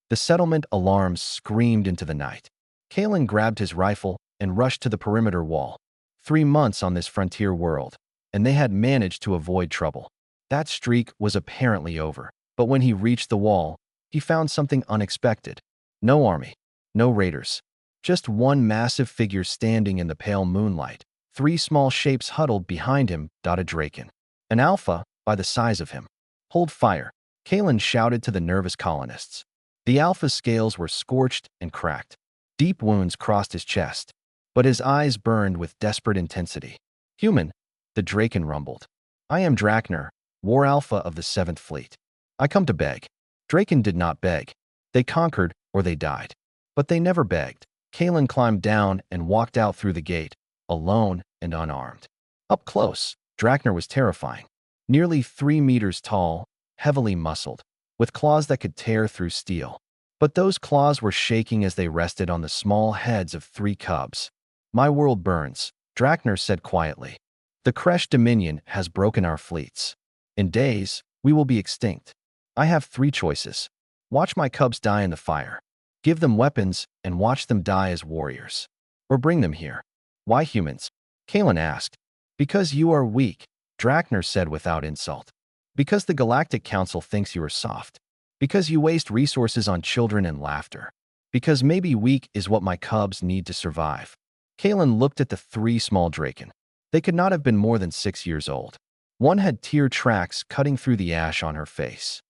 The settlement alarms screamed into the night. Kalen grabbed his rifle and rushed to the perimeter wall. 3 months on this frontier world, and they had managed to avoid trouble. That streak was apparently over. But when he reached the wall, he found something unexpected. No army, no raiders. Just one massive figure standing in the pale moonlight. 3 small shapes huddled behind him, a Draken. An alpha, by the size of him. Hold fire, Kalen shouted to the nervous colonists. The alpha's scales were scorched and cracked. Deep wounds crossed his chest, but his eyes burned with desperate intensity. Human, the Draken rumbled. I am Drakner, War Alpha of the 7th Fleet. I come to beg. Draken did not beg. They conquered or they died. But they never begged. Kalen climbed down and walked out through the gate, alone and unarmed. Up close, Drakner was terrifying. Nearly 3 meters tall, heavily muscled, with claws that could tear through steel. But those claws were shaking as they rested on the small heads of 3 cubs. My world burns, Drakner said quietly. The Kresh Dominion has broken our fleets. In days, we will be extinct. I have 3 choices. Watch my cubs die in the fire. Give them weapons and watch them die as warriors. Or bring them here. Why humans? Kalen asked. Because you are weak, Drakner said without insult. Because the Galactic Council thinks you are soft. Because you waste resources on children and laughter. Because maybe weak is what my cubs need to survive. Kalen looked at the 3 small Draken. They could not have been more than 6 years old. One had tear tracks cutting through the ash on her face.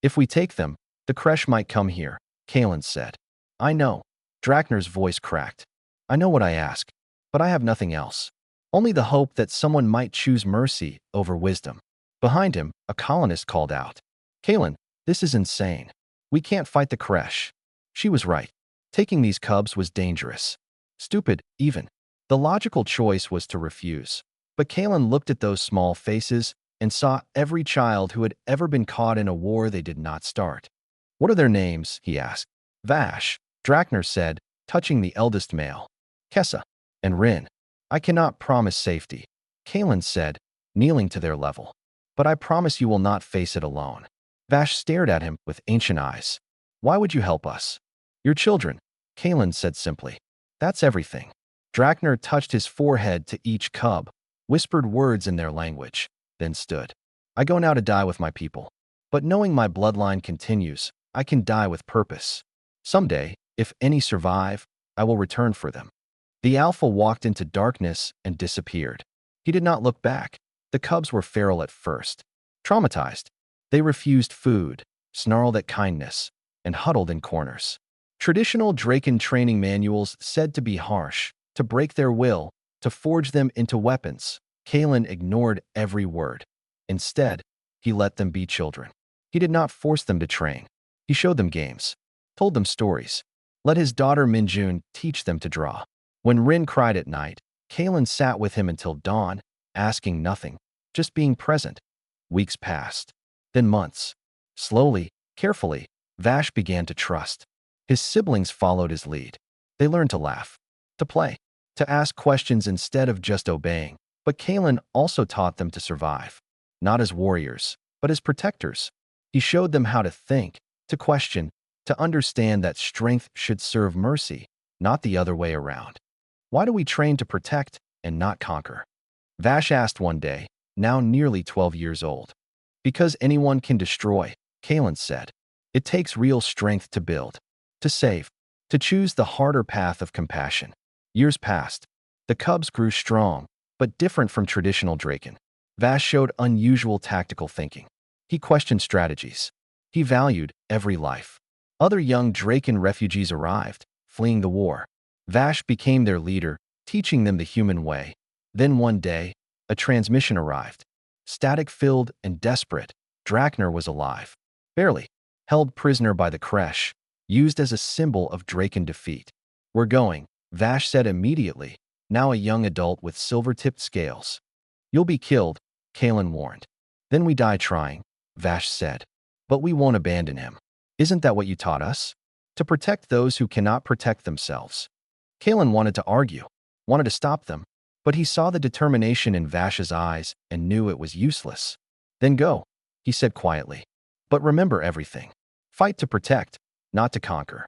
If we take them, the Kresh might come here, Kalen said. I know. Drakner's voice cracked. I know what I ask, but I have nothing else. Only the hope that someone might choose mercy over wisdom. Behind him, a colonist called out. Kalen, this is insane. We can't fight the Kresh. She was right. Taking these cubs was dangerous. Stupid, even. The logical choice was to refuse. But Kalen looked at those small faces and saw every child who had ever been caught in a war they did not start. What are their names? He asked. Vash, Drakner said, touching the eldest male. Kessa and Rin. I cannot promise safety, Kalen said, kneeling to their level. But I promise you will not face it alone. Vash stared at him with ancient eyes. Why would you help us? Your children, Kalen said simply. That's everything. Drakner touched his forehead to each cub, whispered words in their language, then stood. I go now to die with my people. But knowing my bloodline continues, I can die with purpose. Someday, if any survive, I will return for them. The alpha walked into darkness and disappeared. He did not look back. The cubs were feral at first. Traumatized, they refused food, snarled at kindness, and huddled in corners. Traditional Draken training manuals said to be harsh, to break their will, to forge them into weapons. Kalen ignored every word. Instead, he let them be children. He did not force them to train. He showed them games, told them stories, let his daughter Minjun teach them to draw. When Rin cried at night, Kalen sat with him until dawn, asking nothing, just being present. Weeks passed, then months. Slowly, carefully, Vash began to trust. His siblings followed his lead. They learned to laugh, to play, to ask questions instead of just obeying. But Kalen also taught them to survive, not as warriors, but as protectors. He showed them how to think, to question, to understand that strength should serve mercy, not the other way around. Why do we train to protect and not conquer? Vash asked one day, now nearly 12 years old. Because anyone can destroy, Kalen said. It takes real strength to build, to save, to choose the harder path of compassion. Years passed. The cubs grew strong, but different from traditional Draken. Vash showed unusual tactical thinking. He questioned strategies. He valued every life. Other young Draken refugees arrived, fleeing the war. Vash became their leader, teaching them the human way. Then one day, a transmission arrived. Static-filled and desperate, Drakner was alive. Barely. Held prisoner by the Kresh, used as a symbol of Draken defeat. We're going, Vash said immediately, now a young adult with silver-tipped scales. You'll be killed, Kalen warned. Then we die trying, Vash said. But we won't abandon him. Isn't that what you taught us? To protect those who cannot protect themselves. Kalen wanted to argue, wanted to stop them, but he saw the determination in Vash's eyes and knew it was useless. Then go, he said quietly. But remember everything. Fight to protect, not to conquer.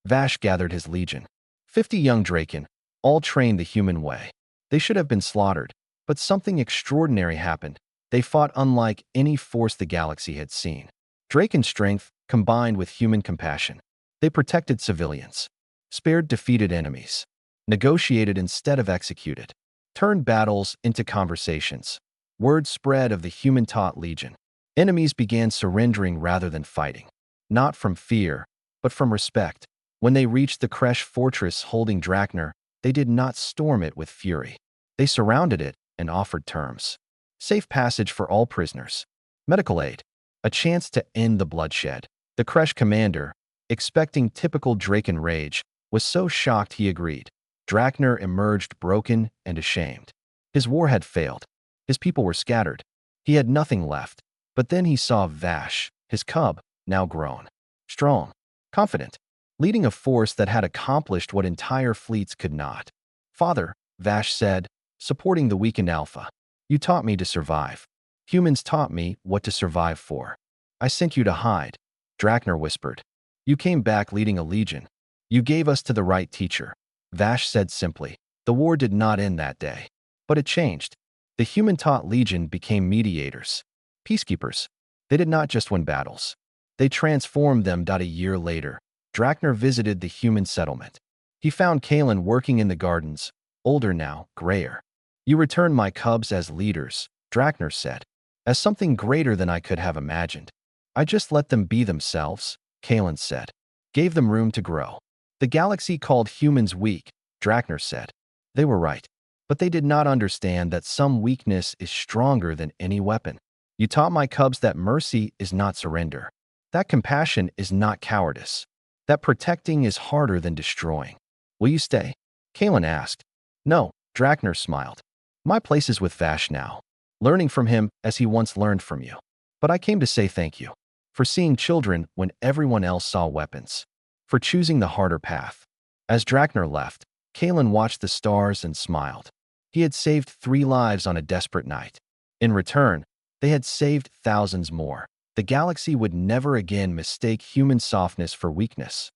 Vash gathered his legion. 50 young Draken, all trained the human way. They should have been slaughtered, but something extraordinary happened. They fought unlike any force the galaxy had seen. Draken strength combined with human compassion. They protected civilians, spared defeated enemies, negotiated instead of executed, turned battles into conversations. Word spread of the human-taught legion. Enemies began surrendering rather than fighting, not from fear, but from respect. When they reached the Kresh fortress holding Drakner, they did not storm it with fury. They surrounded it and offered terms. Safe passage for all prisoners. Medical aid. A chance to end the bloodshed. The Kresh commander, expecting typical Draken rage, was so shocked he agreed. Drakner emerged broken and ashamed. His war had failed. His people were scattered. He had nothing left. But then he saw Vash, his cub, now grown, strong, confident, leading a force that had accomplished what entire fleets could not. "Father," Vash said, supporting the weakened Alpha, "you taught me to survive. Humans taught me what to survive for. I sent you to hide," Drakner whispered. "You came back leading a legion. You gave us to the right teacher." Vash said simply. The war did not end that day. But it changed. The human-taught legion became mediators, peacekeepers. They did not just win battles. They transformed them. A year later, Drakner visited the human settlement. He found Kalen working in the gardens, older now, grayer. "You returned my cubs as leaders," Drakner said, "as something greater than I could have imagined." "I just let them be themselves," Kalen said. "Gave them room to grow." "The galaxy called humans weak," Drakner said. They were right. But they did not understand that some weakness is stronger than any weapon. "You taught my cubs that mercy is not surrender. That compassion is not cowardice. That protecting is harder than destroying. Will you stay?" Kalen asked. "No," Drakner smiled. "My place is with Vash now, learning from him as he once learned from you. But I came to say thank you for seeing children when everyone else saw weapons, for choosing the harder path." As Drakner left, Kalen watched the stars and smiled. He had saved 3 lives on a desperate night. In return, they had saved thousands more. The galaxy would never again mistake human softness for weakness.